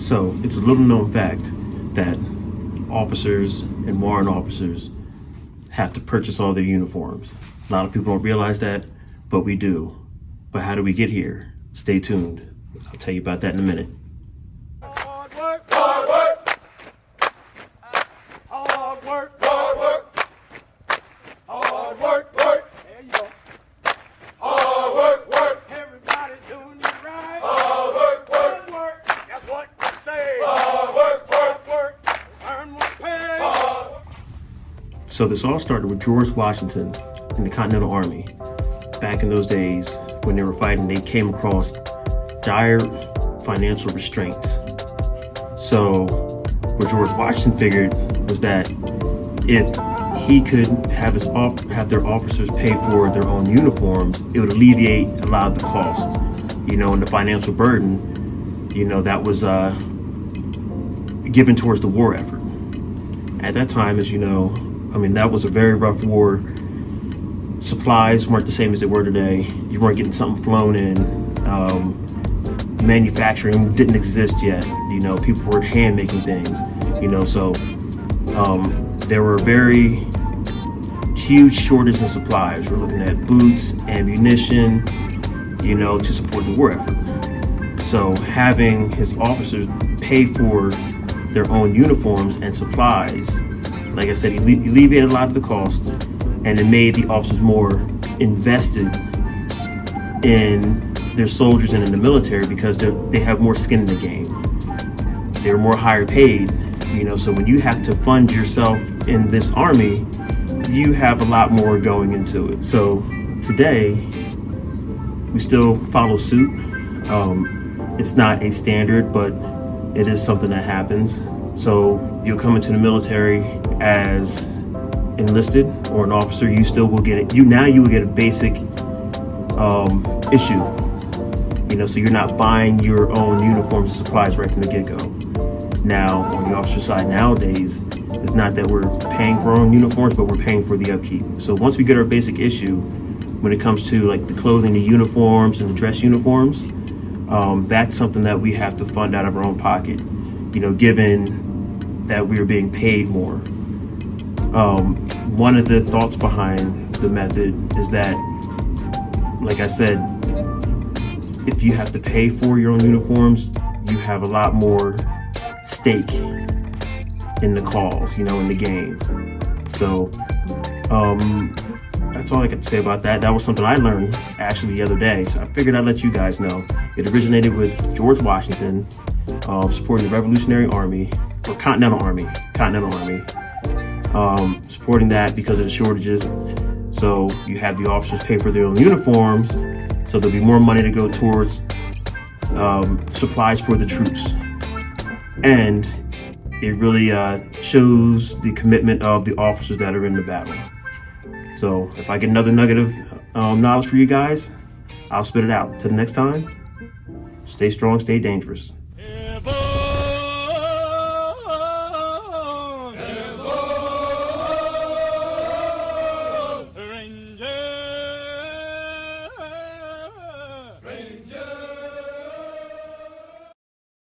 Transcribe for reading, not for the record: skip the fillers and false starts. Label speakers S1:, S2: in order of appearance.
S1: So it's a little known fact that officers and warrant officers have to purchase all their uniforms. A lot of people don't realize that, but we do. But how do we get here? Stay tuned. I'll tell you about that in a minute.
S2: Hard work, hard work. Hard work, hard work. Hard work, work. There you go. Hard work, work. Everybody doing it right. Hard work, work. Hard work. That's what I say. Hard work, work, work. Earn more pay.
S1: So this all started with George Washington in the Continental Army. Back in those days when they were fighting, they came across dire financial restraints. So what George Washington figured was that if he could have their officers pay for their own uniforms, it would alleviate a lot of the cost, and the financial burden, that was given towards the war effort. At that time, as you know, that was a very rough war. Supplies weren't the same as they were today. You weren't getting something flown in. Manufacturing didn't exist yet. People were hand making things. So there were very huge shortages in supplies. We're looking at boots, ammunition, to support the war effort. So having his officers pay for their own uniforms and supplies, like I said, he alleviated a lot of the cost, and it made the officers more invested in their soldiers and in the military because they have more skin in the game. They're more higher paid, so when you have to fund yourself in this army, you have a lot more going into it. So today, we still follow suit. It's not a standard, but it is something that happens. So you'll come into the military as enlisted or an officer, you still will get it. You will get a basic issue. So you're not buying your own uniforms and supplies right from the get-go. Now, on the officer side nowadays, it's not that we're paying for our own uniforms, but we're paying for the upkeep. So once we get our basic issue, when it comes to like the clothing, the uniforms, and the dress uniforms, that's something that we have to fund out of our own pocket, given that we are being paid more. One of the thoughts behind the method is that, like I said, if you have to pay for your own uniforms, you have a lot more stake in the cause, in the game. So that's all I got to say about that. That was something I learned actually the other day, so I figured I'd let you guys know. It originated with George Washington supporting the Revolutionary Army, or Continental Army, supporting that because of the shortages. So you have the officers pay for their own uniforms, so there'll be more money to go towards supplies for the troops. And it really shows the commitment of the officers that are in the battle. So if I get another nugget of knowledge for you guys, I'll spit it out. Till the next time, stay strong, stay dangerous.